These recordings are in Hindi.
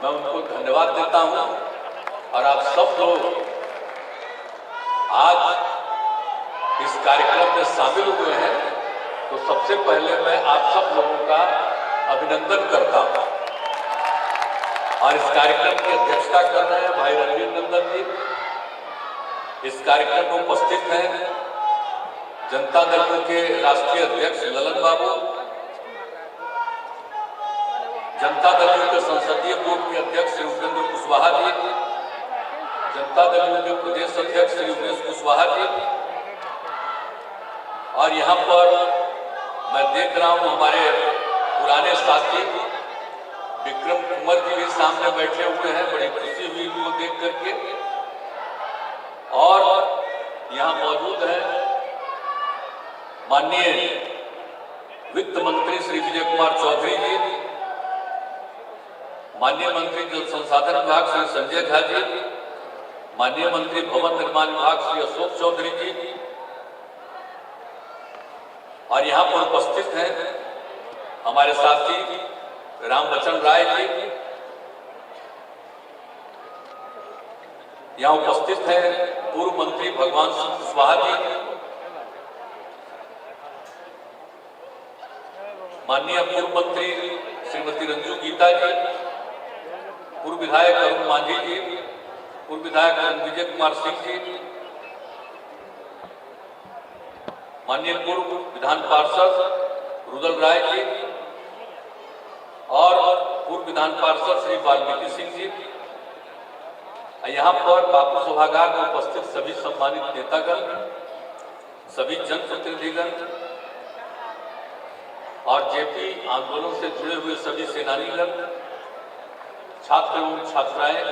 मैं उनको धन्यवाद देता हूं। और आप सब लोग आज इस कार्यक्रम में शामिल हुए हैं, तो सबसे पहले मैं आप सब लोगों का अभिनंदन करता हूं। और इस कार्यक्रम की अध्यक्षता कर रहे हैं भाई रणवीर नंदन जी। इस कार्यक्रम में उपस्थित हैं जनता दल के राष्ट्रीय अध्यक्ष ललन बाबू, जनता दल के संसदीय बोर्ड के अध्यक्ष श्री उपेंद्र कुशवाहा जी, जनता दल के प्रदेश अध्यक्ष श्री उमेश कुशवाहा जी, और यहाँ पर मैं देख रहा हूँ हमारे पुराने साथी विक्रम कुंवर जी भी सामने बैठे हुए हैं। बड़ी खुशी हुई उनको देख करके। और यहाँ मौजूद है माननीय वित्त मंत्री श्री विजय कुमार चौधरी जी, माननीय मंत्री जल संसाधन विभाग श्री संजय झा जी, माननीय मंत्री भवन निर्माण विभाग श्री अशोक चौधरी जी, और यहाँ पर उपस्थित हैं हमारे साथी रामबचन राय जी, यहाँ उपस्थित हैं पूर्व मंत्री भगवान सिंह कुशवाहा जी, माननीय पूर्व मंत्री श्रीमती रंजू गीता जी, पूर्व विधायक अरुण मांझी जी, पूर्व विधायक विजय कुमार सिंह जी, माननीय पूर्व विधान पार्षद रुदल राय जी, और पूर्व विधान पार्षद श्री वाल्मीकि सिंह जी, यहाँ पर बापू सभागार में उपस्थित सभी सम्मानित नेतागण, सभी जनप्रतिनिधिगण और जेपी आंदोलन से जुड़े हुए सभी सेनानीगण, छात्र एवं छात्राएं,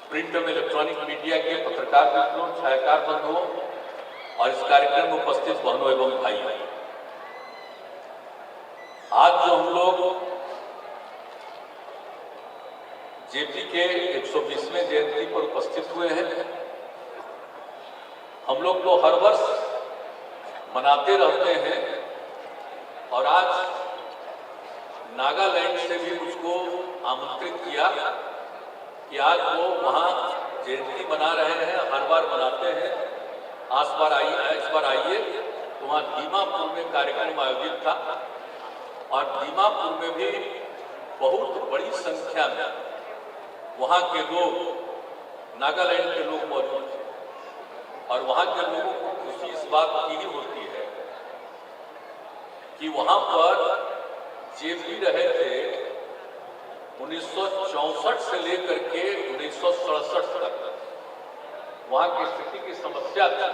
प्रिंट एवं इलेक्ट्रॉनिक मीडिया के पत्रकार मित्रों, छायाकार बंधुओं और इस कार्यक्रम में उपस्थित बहनों एवं भाइयों, आज जो हम लोग जेपी के 120वें जयंती पर उपस्थित हुए हैं, हम लोग तो हर वर्ष मनाते रहते हैं। और आज नागालैंड से भी मुझको आमंत्रित किया कि आज वो वहाँ जयंती मना रहे हैं, हर बार मनाते हैं, इस बार आइए। तो वहाँ दीमापुर में कार्यक्रम आयोजित था और दीमापुर में भी बहुत बड़ी संख्या में वहाँ के लोग, नागालैंड के लोग मौजूद थे। और वहाँ के लोगों को खुशी इस बात की ही होती है कि वहाँ पर जेपी रहे थे 1964 से लेकर के 1967 तक। वहाँ की स्थिति की समस्या थी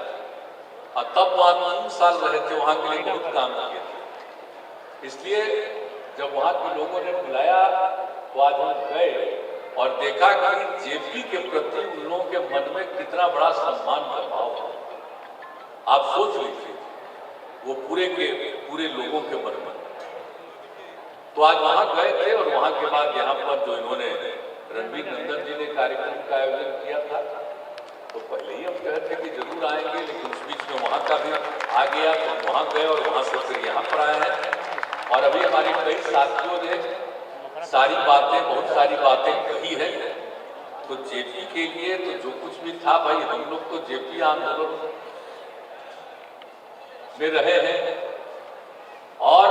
और तब वहाँ 3 साल रहे थे, वहाँ के लिए बहुत काम किए थे। इसलिए जब वहाँ के लोगों ने बुलाया तो आज हम गए और देखा कि जेपी के प्रति उन लोगों के मन में कितना बड़ा सम्मान का भाव है। आप सोच लीजिए, वो पूरे के पूरे लोगों के मन में। तो आज वहां गए थे और वहां के बाद यहाँ पर जो इन्होंने रणवीर नंदन जी ने कार्यक्रम का आयोजन किया था, तो पहले ही हम कहते थे कि जरूर आएंगे, लेकिन उस बीच में वहां का भी आ गया तो हम वहां गए और वहां से फिर यहाँ पर आए हैं। और अभी हमारे कई साथियों ने बहुत सारी बातें कही है। तो जेपी के लिए तो जो कुछ भी था भाई, हम लोग तो जेपी आंदोलन में रहे हैं। और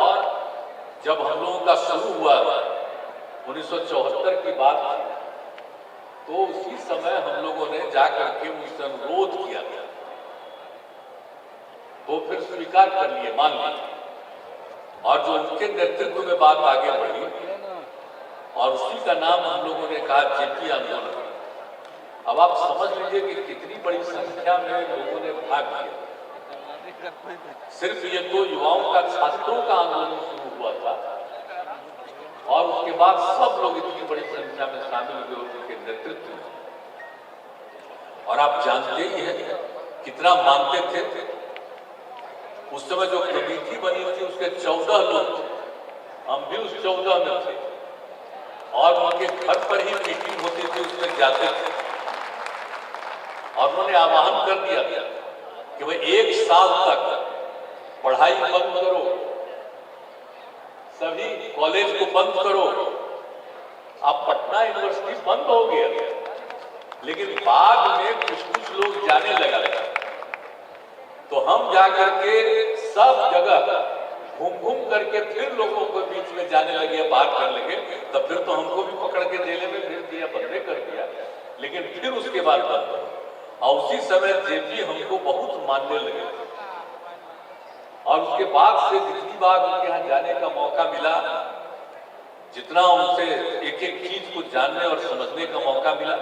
जब हम लोगों का शुरू हुआ 1974 की बात, तो उसी समय हम लोगों ने जाकर के उनसे अनुरोध किया था, तो फिर स्वीकार कर लिए, मान लिया। और जो उनके नेतृत्व में बात आगे बढ़ी और उसी का नाम हम लोगों ने कहा जेपी आंदोलन। अब आप समझ लीजिए कि कितनी बड़ी संख्या में लोगों ने भाग लिया। सिर्फ ये तो युवाओं का, छात्रों का आंदोलन शुरू हुआ था और उसके बाद सब लोग इतनी बड़ी संख्या में शामिल हुए उनके नेतृत्व में। और आप जानते ही हैं कितना मानते थे। उस समय जो कमेटी बनी थी उसके 14 लोग थे, हम भी उस 14 में थे। और उनके घर पर ही मीटिंग होती थी, उसमें जाते थे। और उन्होंने आह्वान कर दिया था कि भाई 1 साल तक पढ़ाई बंद करो, सभी कॉलेज को बंद करो, अब पटना यूनिवर्सिटी बंद हो गया, लेकिन बाद में कुछ लोग जाने लगा, तो हम जाकर के सब जगह घूम करके फिर लोगों को बीच में जाने लगे, बात कर लगे, तब फिर तो हमको भी पकड़ के जेल में भेज दिया, बंदे कर दिया, लेकिन फिर उसके बाद बंद हो। और उसी समय जेपी हमको बहुत मानने लगे, और उसके बाद से जितनी बार उनके यहाँ जाने का मौका मिला, जितना उनसे एक एक चीज को जानने और समझने का मौका मिला,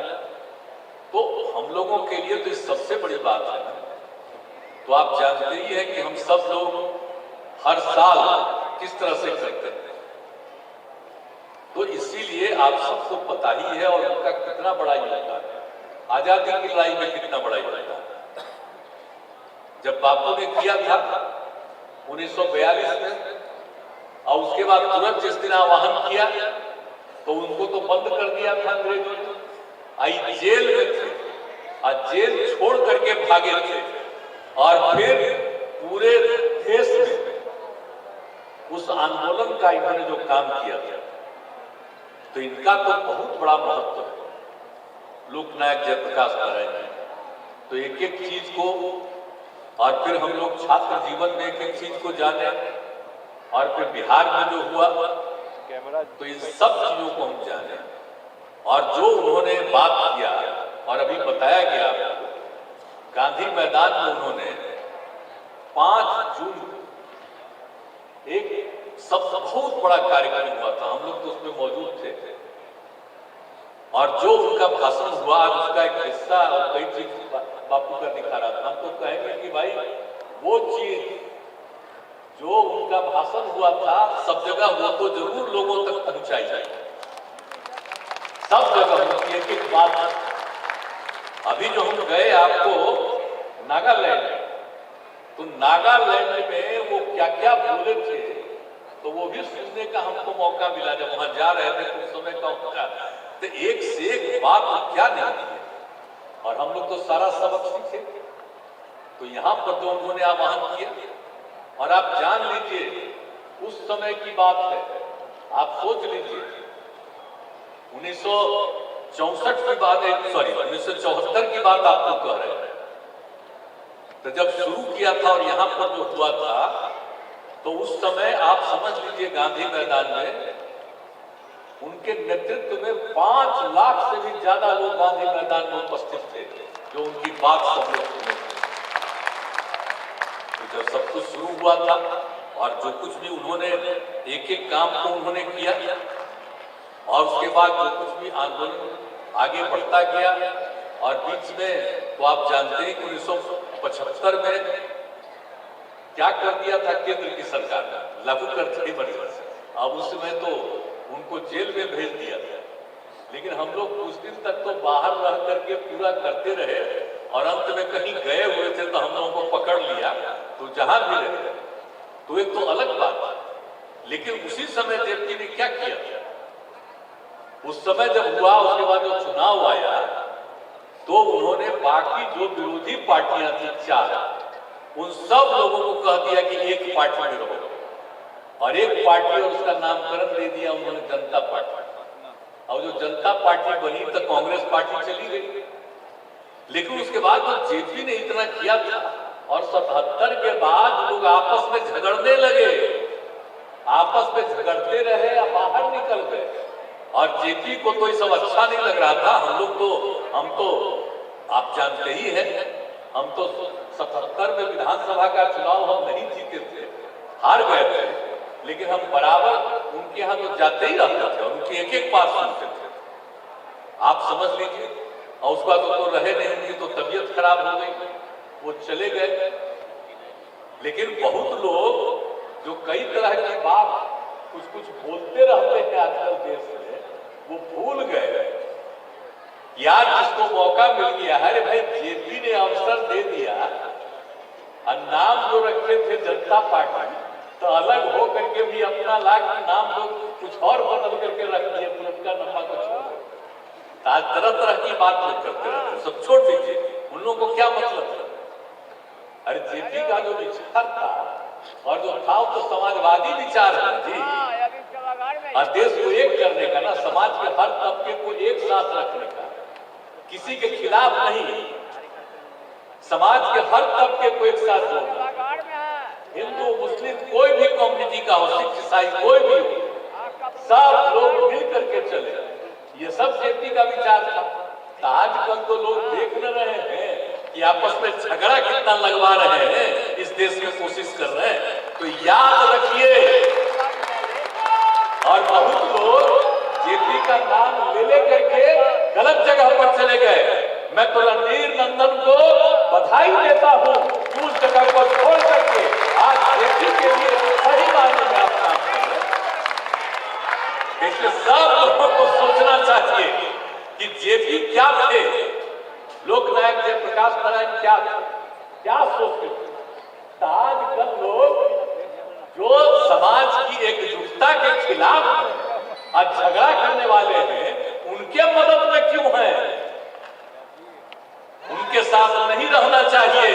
तो हम लोगों के लिए तो सबसे बड़ी बात है ना। तो आप जानते ही हैं कि हम सब लोग हर साल किस तरह से करते हैं, तो इसीलिए आप सबको पता ही है और उनका कितना बड़ा योगदान है, आजादी की लड़ाई में कितना बड़ा योगदान। जब बापू ने किया था 1942 में, और उसके बाद तुरंत जिस दिन आह्वान किया तो उनको तो बंद कर दिया था अंग्रेजों ने, आई जेल में थे और जेल छोड़ करके भागे थे, और फिर पूरे देश में उस आंदोलन का इन्होंने जो काम किया था, तो इनका तो बहुत बड़ा महत्व है। लोकनायक जयप्रकाश नारायण जी तो एक एक चीज को, और फिर हम लोग छात्र जीवन में एक एक चीज को जाने, और फिर बिहार में जो हुआ तो इन सब चीजों को हम जाने, और जो उन्होंने बात किया और अभी बताया गया, गांधी मैदान में उन्होंने 5 जून एक सब बहुत बड़ा कार्यक्रम हुआ था, हम लोग तो उसमें मौजूद थे, और जो उनका भाषण हुआ उसका एक हिस्सा और कई चीज बापू का दिखा रहा था। हम तो कहेंगे कि भाई वो चीज जो उनका भाषण हुआ था सब जगह वो तो जरूर लोगों तक पहुंचाई जाए, सब जगह उनकी एक एक बात। अभी जो हम गए आपको नागालैंड, तो नागालैंड में वो क्या क्या बोले थे, तो वो भी सुनने का हमको मौका मिला जब वहां जा रहे थे उस समय का उनका, तो एक से एक बात क्या नहीं है, और हम लोग तो सारा सबक सीखे। तो यहाँ पर जो उन्होंने आह्वान किया, और आप जान लीजिए उस समय की बात है, आप सोच लीजिए 1964 की बात है, सॉरी 1974 की बात आपको कह रहे हैं, तो जब शुरू किया था और यहाँ पर जो हुआ था, तो उस समय आप समझ लीजिए गांधी मैदान में उनके नेतृत्व में 5 लाख से भी ज्यादा लोग गांधी मैदान में उपस्थित थे, जो उनकी बात सब लोग सुने थे। तो जब सब कुछ शुरू हुआ था और जो कुछ भी उन्होंने एक एक काम को उन्होंने किया, और उसके बाद जो कुछ भी आंदोलन आगे बढ़ता गया, और बीच में तो आप जानते हैं कि 1975 में क्या कर दिया था केंद्र की सरकार ने, लागू कर दी बड़ी वर्ष। अब उस समय तो उनको जेल में भेज दिया था, लेकिन हम लोग कुछ दिन तक तो बाहर रह करके पूरा करते रहे, और अंत में कहीं गए हुए थे तो हम लोगों को पकड़ लिया, तो जहां भी रहे तो एक तो अलग बात। लेकिन उसी समय जेपी ने क्या किया, उस समय जब हुआ उसके बाद जो चुनाव आया, तो उन्होंने बाकी जो विरोधी पार्टियां थी 4, उन सब लोगों को कह दिया कि एक पार्टी में रहो, और एक पार्टी और उसका नामकरण दे दिया उन्होंने जनता पार्टी, और जो जनता पार्टी बनी तो कांग्रेस पार्टी चली गई। लेकिन उसके बाद जो जेपी ने इतना किया था, और 77 के बाद लोग आपस में झगड़ने लगे, आपस में झगड़ते रहे या बाहर निकल गए, और जेपी को तो ये सब अच्छा नहीं लग रहा था। हम तो आप जानते ही हैं, हम तो 77 में विधानसभा का चुनाव हम नहीं जीते थे, हार गए थे, लेकिन हम बराबर उनके यहाँ तो जाते ही रहते थे और उनकी एक एक बात सुनते थे, आप समझ लीजिए। और उसका तो रहे नहीं, उनकी तो तबीयत खराब हो गई, वो चले गए। लेकिन बहुत लोग जो कई तरह की बात कुछ कुछ बोलते रहते हैं आजकल देश में, वो भूल गए यार, जिसको मौका मिल गया है, भाई जेपी ने अवसर दे दिया, और नाम जो रखे थे जनता पार्टी, तो अलग हो करके भी अपना लाख नाम लोग कुछ और बदल करके रख दिए, पुरस्कार नंबर को छोड़। आज तरह तरह की बात लोग करते रहते, सब छोड़ दीजिए, उन लोगों को क्या मतलब है। अरे जेपी का जो विचार था और जो था, तो समाजवादी विचार है जी, और देश को एक करने का ना, समाज के हर तबके को एक साथ रखने का, किसी के खिलाफ नहीं, समाज के हर तबके को एक साथ जोड़ना, हिंदू मुस्लिम कोई भी कम्युनिटी का हो, सिख ईसाई कोई भी हो, सब लोग मिल करके चले, ये सब जेपी का विचार था। तो आजकल तो लोग देख न रहे हैं कि आपस में झगड़ा कितना लगवा रहे हैं, इस देश में कोशिश कर रहे हैं। तो याद रखिए, और बहुत लोग जेपी का नाम ले लेकर के गलत जगह पर चले गए। मैं तो रणधीर नंदन को बधाई देता हूं, उस जगह को छोड़ करके आज जेपी के लिए सही मायने में आप काम कर रहे हैं। इसलिए सब लोगों को सोचना चाहिए कि जेपी क्या थे, लोकनायक जयप्रकाश नारायण क्या थे, क्या सोचते थे। आजकल लोग जो समाज की एकजुटता के खिलाफ और झगड़ा करने वाले हैं, उनके मदद में क्यों हैं? उनके साथ नहीं रहना चाहिए,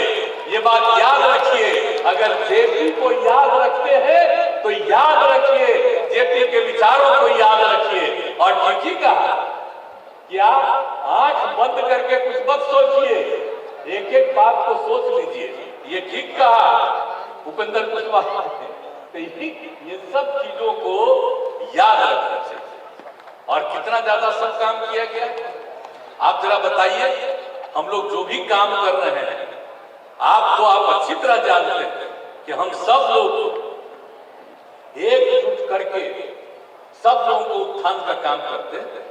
ये बात याद रखिए। अगर जेपी को याद रखते हैं तो याद रखिए, जेपी के विचारों को याद रखिए। और ठीक ही कहा कि आप आंख बंद करके कुछ मत सोचिए, एक एक बात को सोच लीजिए। ये ठीक कहा उपेंद्र कुशवाहा ने। तो ये सब चीजों को याद रखना चाहिए। और कितना ज्यादा सब काम किया गया, आप जरा बताइए। हम लोग जो भी काम कर रहे हैं, आप अच्छी तरह जानते हैं कि हम सब लोग एकजुट करके सब लोगों को उत्थान का काम करते हैं।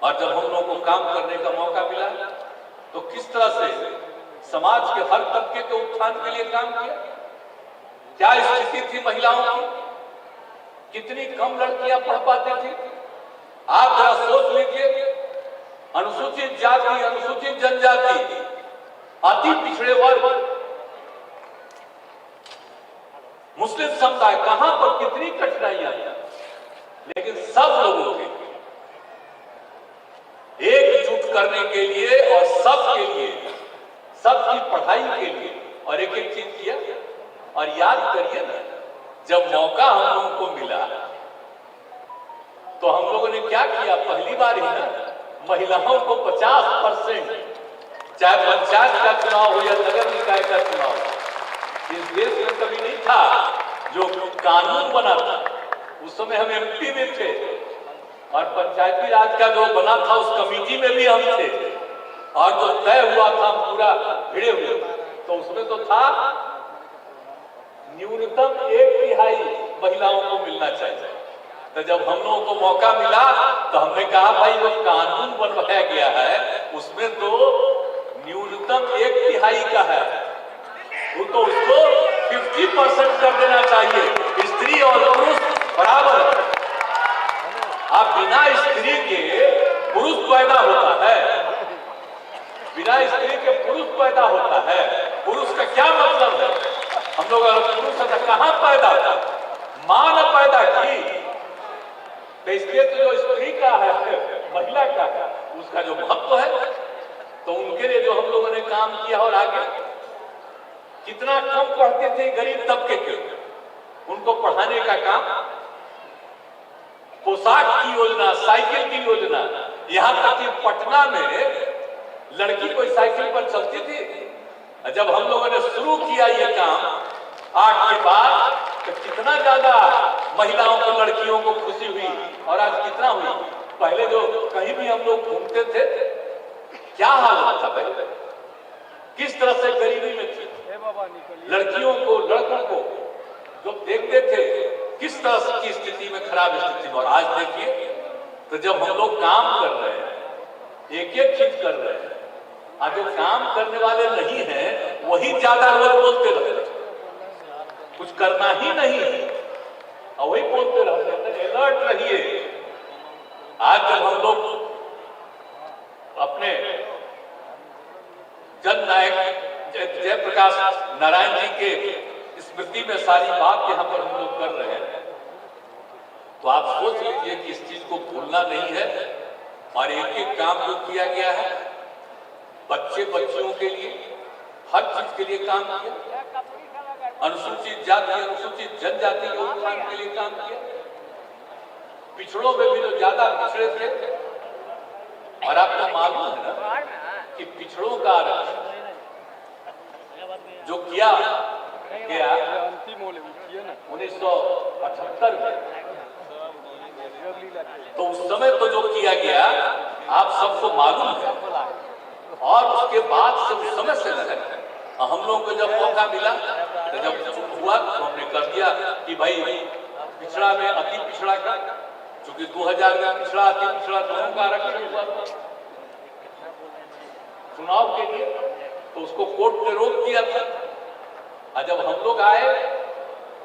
और जब हम लोगों को काम करने का मौका मिला तो किस तरह से समाज के हर तबके के उत्थान के लिए काम किया। क्या स्थिति थी महिलाओं की, कितनी कम लड़कियां पढ़ पाती थी। आप जरा सोच लीजिए, अनुसूचित जाति, अनुसूचित जनजाति, अति पिछड़े वर्ग, मुस्लिम समुदाय, कहां पर कितनी कठिनाइयां, लेकिन सब लोगों के एकजुट करने के लिए और सबके लिए, सबकी पढ़ाई के लिए और एक एक चीज किया। और याद करिए ना, जब मौका हम लोगों को मिला तो हम लोगों ने क्या किया, पहली बार ही ना महिलाओं को 50%, चाहे पंचायत का चुनाव हो या नगर निकाय का चुनाव, इस देश में कभी नहीं था। जो कानून बना था उस समय हम एमपी में थे, और पंचायती राज का जो बना था उस कमेटी में भी हम थे, और जो तय हुआ था पूरा भिड़े हुए, तो उसमें तो था न्यूनतम 1/3 महिलाओं को मिलना चाहिए। तो जब हम लोगों को मौका मिला तो हमने कहा भाई जो कानून बनवाया गया है उसमें तो न्यूनतम 1/3 का है, वो तो उसको 50% कर देना चाहिए। स्त्री और पुरुष बराबर, अब बिना स्त्री के पुरुष पैदा होता है, बिना स्त्री के पुरुष पैदा होता है। पुरुष का क्या मतलब है, हम लोग अगर पुरुष है कहां पैदा था, मां ने पैदा की। तो इसलिए तो जो स्त्री का है, महिला का है, उसका जो महत्व है, तो उनके लिए जो हम लोगों ने काम किया। और आगे कितना कम पढ़ते थे गरीब तबके के, उनको पढ़ाने का काम, पोशाक की योजना, साइकिल की योजना, यहां तक कि पटना में लड़की कोई साइकिल पर चलती थी। जब हम लोगों ने शुरू किया ये काम 8 के बाद, तो कितना ज्यादा महिलाओं को, लड़कियों को खुशी हुई। और आज कितना हुई। पहले जो कहीं भी हम लोग घूमते थे, क्या हाल था पहले, किस तरह से गरीबी में थी, लड़कियों को, लड़कों को जो देखते थे किस तरह की स्थिति में, खराब स्थिति में। और आज देखिए, तो जब हम लोग काम कर रहे हैं, एक एक चीज कर रहे हैं, आज जो काम करने वाले नहीं हैं वही ज्यादा लोग बोलते रहते, कुछ करना ही नहीं है और वही बोलते रहते हैं। अलर्ट रहिए। आज जब हम लोग अपने जननायक जयप्रकाश नारायण जी के स्मृति में सारी बात यहाँ पर हम लोग कर रहे हैं, तो आप सोच लीजिए कि इस चीज को भूलना नहीं है। और एक एक काम जो किया गया है, बच्चे बच्चियों के लिए, हर चीज के लिए काम किया। अनुसूचित जाति, अनुसूचित जनजाति के उत्थान के लिए काम किया। पिछड़ों में भी जो ज्यादा पिछड़े थे, और आपको मालूम है ना कि पिछड़ों का आरक्षण जो किया गया 1978 में, तो उस समय तो जो किया गया आप सबको मालूम है, और उसके बाद से उस समय से लगा हम लोगों को जब मौका मिला तो जब हुआ तो हमने कर दिया कि भाई पिछड़ा में अति पिछड़ा का, क्योंकि 2000 में पिछड़ा अति पिछड़ा दोनों का आरक्षण हुआ चुनाव के लिए, तो उसको कोर्ट ने रोक दिया था। और जब हम लोग आए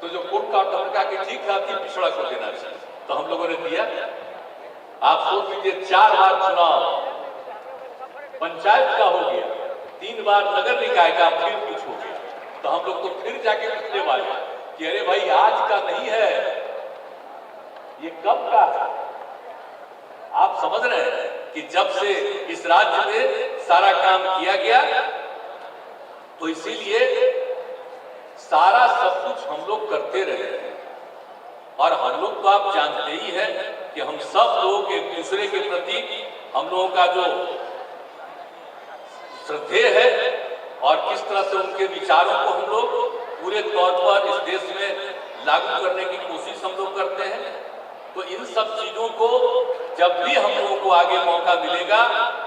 तो जो कोर्ट का ऑर्डर का कि ठीक है अति पिछड़ा को देना चाहिए, तो हम लोगों ने दिया। आप सोच लीजिए 4 बार चुनाव पंचायत का हो गया, 3 बार नगर निकाय का, फिर कुछ हो गया, तो हम लोग तो फिर जाके पूछने वाले कि अरे भाई आज का नहीं है, ये कब का है। आप समझ रहे हैं कि जब से इस राज्य में सारा काम किया गया, तो इसीलिए सारा सब कुछ हम लोग करते रहे। और हम लोग तो आप जानते ही हैं कि हम सब लोग एक दूसरे के प्रति हम लोगों का जो श्रद्धेय है और किस तरह से उनके विचारों को हम लोग पूरे तौर पर इस देश में लागू करने की कोशिश हम लोग करते हैं। तो इन सब चीजों को जब भी हम लोगों को आगे मौका मिलेगा,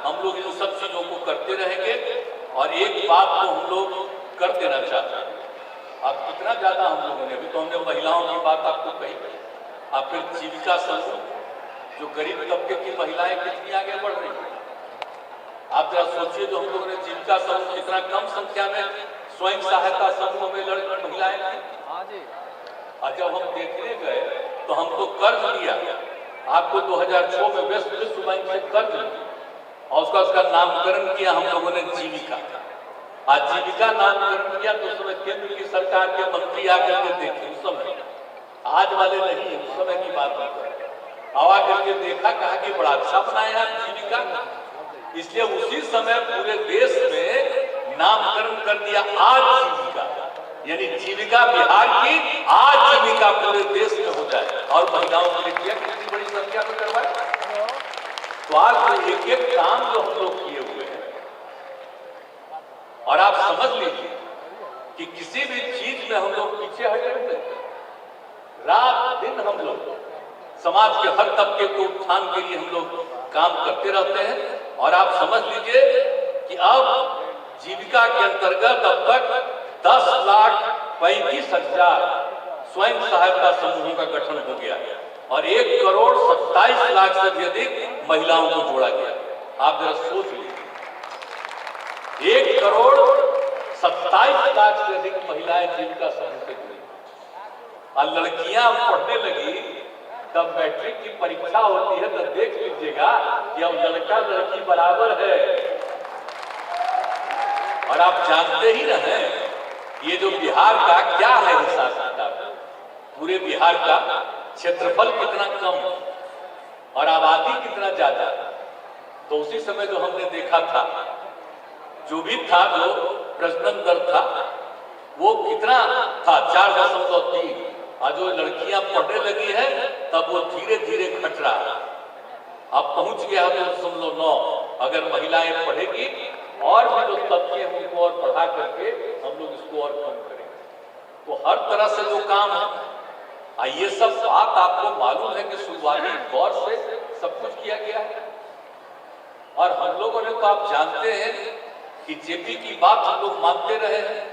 हम लोग इन सब चीजों को करते रहेंगे। और एक बात तो हम लोग कर देना चाहते हैं, अब कितना ज्यादा हम लोगों ने, अभी तो हमने महिलाओं की बात आपको कही, आप फिर जीविका समूह, जो गरीब तबके की महिलाएं कितनी आगे बढ़ रही है। आप जरा सोचिए, जो हम लोगों ने जीविका समूह, कितना कम संख्या में स्वयं सहायता समूह में महिलाएं थी। और जब हम देखने गए तो हमको कर्ज लिया, आपको 2006 में विश्व बैंक से कर्ज लिया और उसका नामकरण किया हम लोगों ने जीविका। आज जीविका नामकरण किया तो उस समय केंद्र की सरकार के मंत्री आकर के देखे, उस समय, आज वाले नहीं, उस समय की बात आवा करके देखा, कहा कि बड़ा अच्छा बनाया जीविका। इसलिए उसी समय पूरे देश में नामकरण कर दिया आज जीविका, यानी जीविका बिहार की आज जीविका पूरे देश में हो जाए। और महिलाओं के लिए किया, कितनी बड़ी संख्या में करवाए। तो आज तो एक एक काम जो हम लोग किए हुए हैं, और आप समझ लीजिए कि किसी भी चीज में हम लोग पीछे हटे हुए, रात दिन हम लोग समाज के हर तबके को उत्थान के लिए हम लोग काम करते रहते हैं। और आप समझ लीजिए कि अब जीविका के अंतर्गत अब तक 10,35,000 स्वयं सहायता समूहों का गठन हो गया और 1,27,00,000 से भी अधिक महिलाओं को जोड़ा गया। आप जरा सोच लीजिए, 1,27,00,000 से अधिक महिलाएं जीविका समूह से जुड़ी। और लड़कियां पढ़ने लगी, तब मैट्रिक की परीक्षा होती है, तो देख लीजिएगा कि अब लड़का लड़की बराबर है। और आप जानते ही रहे ये जो बिहार का क्या है हिसाब किताब, पूरे बिहार का क्षेत्रफल कितना कम और आबादी कितना ज्यादा। तो उसी समय जो हमने देखा था, जो भी था, जो प्रजनन दर था वो कितना था, 4.3। और जो लड़कियां पढ़ने लगी है तब वो धीरे धीरे घट रहा है, अब पहुंच गया 2.9। अगर महिलाएं पढ़ेगी और भी जो तबके हैं उनको और बढ़ा करके हम लोग इसको और कम करेंगे। तो हर तरह से जो काम है, ये सब बात आपको मालूम है कि शुरुआती दौर से सब कुछ किया गया है। और हम लोगों ने तो आप जानते हैं कि जेपी की बात हम लोग मानते रहे हैं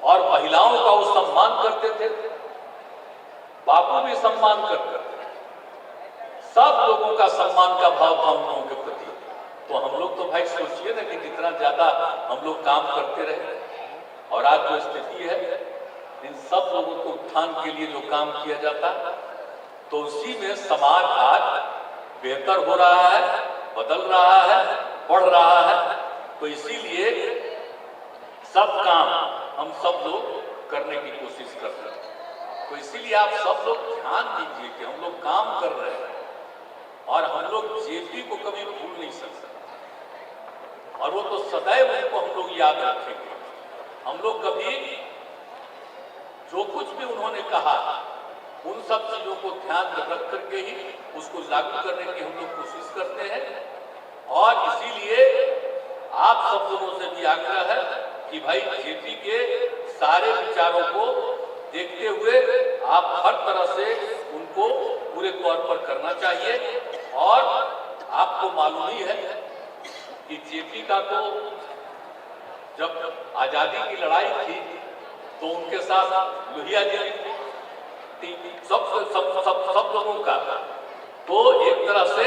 और महिलाओं का वो सम्मान करते थे, बापू भी सम्मान करते थे, सब लोगों का सम्मान का भाव था हम लोगों के प्रति। तो हम लोग तो भाई सोचिए ना कि कितना ज्यादा हम लोग काम करते रहे। और आज जो स्थिति है, इन सब लोगों को उत्थान के लिए जो काम किया जाता है, तो उसी में समाज आज बेहतर हो रहा है, बदल रहा है, बढ़ रहा है। तो इसीलिए सब काम हम सब लोग करने की कोशिश कर रहे हैं। तो इसीलिए आप सब लोग ध्यान दीजिए कि हम लोग काम कर रहे हैं और हम लोग जेपी को कभी भूल नहीं सकते। और वो तो सदैव उनको हम लोग याद रखेंगे। हम लोग कभी जो कुछ भी उन्होंने कहा उन सब चीजों को ध्यान में रख करके ही उसको लागू करने की हम लोग कोशिश करते हैं। और इसीलिए आप सब लोगों से भी आग्रह है कि भाई जेपी के सारे विचारों को देखते हुए आप हर तरह से उनको पूरे तौर पर करना चाहिए। और आपको मालूम ही है कि जेपी का तो जब आजादी की लड़ाई थी तो उनके साथ लोहिया जी सब लोगों का तो एक तरह से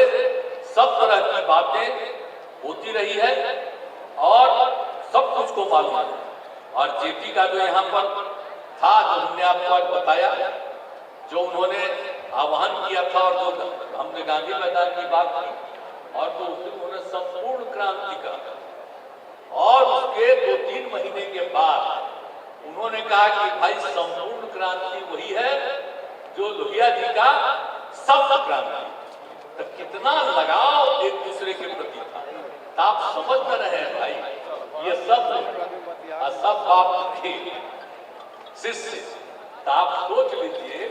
सब तरह की बातें होती रही है और सब कुछ को मालूम है। और जेपी का जो यहाँ पर था, जो हमने आपको आज बताया, जो उन्होंने आह्वान किया था और जो हमने गांधी मैदान की बात की और तो उस दिन उन्होंने संपूर्ण क्रांति का, और उसके 2-3 महीने के बाद उन्होंने कहा कि भाई संपूर्ण क्रांति वही है जो लोहिया जी का सप्त क्रांति। तो कितना लगाव एक दूसरे के प्रति था, तो आप समझ न रहे भाई, ये सब बाप थे शिष्य। तो आप सोच लीजिए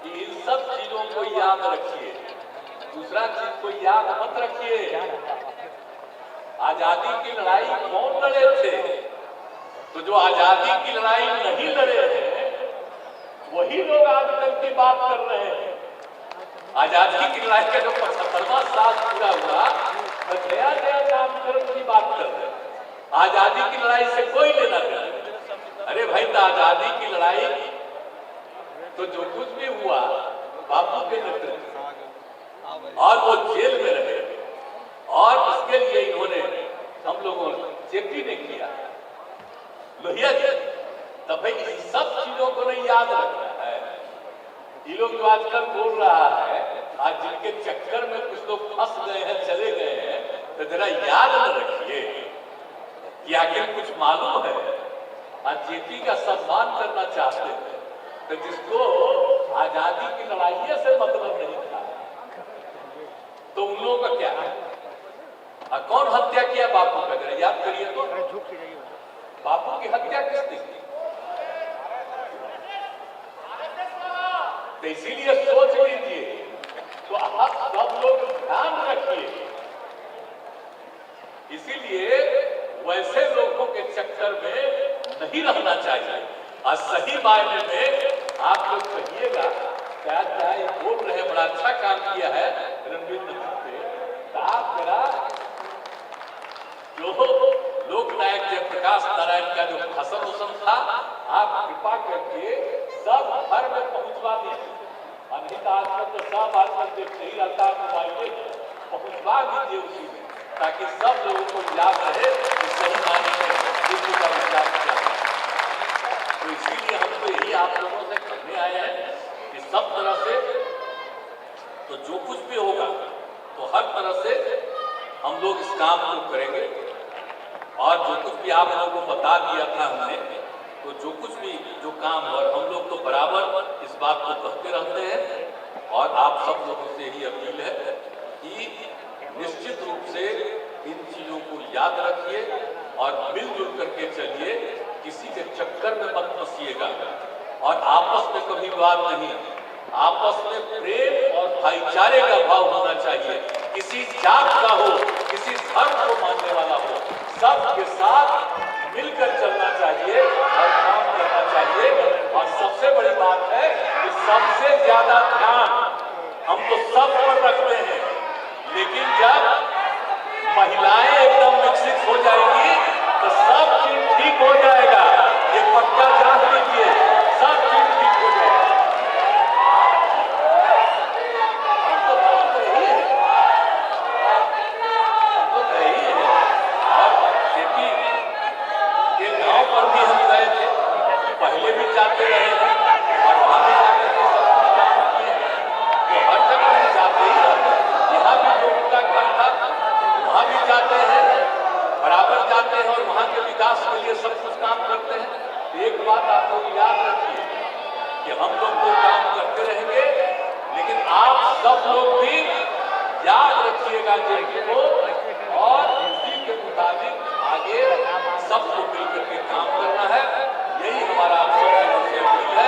कि इन सब चीजों को याद रखिए, दूसरा चीज को याद मत रखिए। आजादी की लड़ाई कौन लड़े थे? तो जो आजादी की लड़ाई नहीं लड़े हैं वही लोग आजकल की बात कर रहे हैं। आजादी की लड़ाई का जो 75वां साल पूरा हुआ तो नया नया नामकरण की बात कर रहे हैं। आजादी की लड़ाई से कोई लेना देना। अरे भाई, तो आजादी की लड़ाई तो जो कुछ भी हुआ बापू के नेतृत्व, और वो जेल में रहे, और उसके लिए इन्होंने हम लोगों ने जेपी ने किया, लोहिया जी। तब भाई इन सब चीजों को नहीं याद रखना है। ये लोग जो आजकल बोल रहा है, आज जिनके चक्कर में कुछ लोग फंस गए हैं, चले गए हैं, तो जरा याद न रखिए कि आखिर कुछ मालूम है। आज जेपी का सम्मान करना चाहते हैं तो जिसको आजादी की लड़ाई से मतलब नहीं था, तो उन लोगों का क्या है? कौन हत्या किया बापू का? जरा याद करिए तो, बापू की हत्या किसने की? तो इसीलिए सोच लीजिए, तो आप सब लोग ध्यान रखिए। इसीलिए वैसे लोगों के चक्कर में नहीं रहना चाहिए। और सही मायने में आप लोग कहिएगा क्या चाहे बोल रहे, बड़ा अच्छा काम किया है रणवीर ने, तो आप जरा जो लोकनायक जयप्रकाश नारायण का जो भाषण था, आप कृपा करके सब घर में पहुंचवा दीजिए। नहीं तो आजकल तो सब आदमी देखते ही रहता है मोबाइल में, पहुंचवा दीजिए उसी में, ताकि सब लोगों को याद रहे कि सही मायने में जेपी का विचार क्या है। तो इसीलिए हम तो यही आप लोगों से कहने आए हैं कि सब तरह से तो जो कुछ भी होगा तो हर तरह से हम लोग इस काम को करेंगे। और जो कुछ भी आप लोगों को बता दिया था हमने, तो जो कुछ भी जो काम हो, हम लोग तो बराबर इस बात को कहते रहते हैं। और आप सब लोगों से यही अपील है कि निश्चित रूप से इन चीजों को याद रखिए और मिलजुल करके चलिए, किसी के चक्कर में मत फंसिएगा। और आपस में कभी विवाद नहीं, आपस में प्रेम और भाईचारे का भाव होना चाहिए। किसी जात का हो, किसी धर्म को मानने वाला हो, सबके साथ मिलकर चलना चाहिए और काम करना चाहिए। और सबसे बड़ी बात है कि सबसे ज्यादा ध्यान हम तो सब पर रखते हैं, लेकिन जब महिलाएं एकदम विकसित हो जाएंगी तो सब चीज ठीक हो जाएगा। ये पक्का जान लीजिए, सब चीज ठीक हो जाएगा। पहले भी जाते रहे हैं और वहां भी जाकर के सब कुछ काम किए हैं, तो हर जगह हम जाते ही रहते हैं। यहाँ भी जो उनका घर था वहां भी जाते हैं, बराबर जाते हैं और वहां के विकास के लिए सब कुछ काम करते हैं। एक बात आप लोग याद रखिए कि हम लोग तो काम करते रहेंगे, लेकिन आप सब लोग भी याद रखिएगा जेपी को, और उसी के मुताबिक आगे सबको मिलकर के काम करना है। यही हमारा आप सब से अपील है।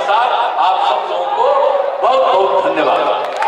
के साथ आप सब लोगों को बहुत बहुत धन्यवाद।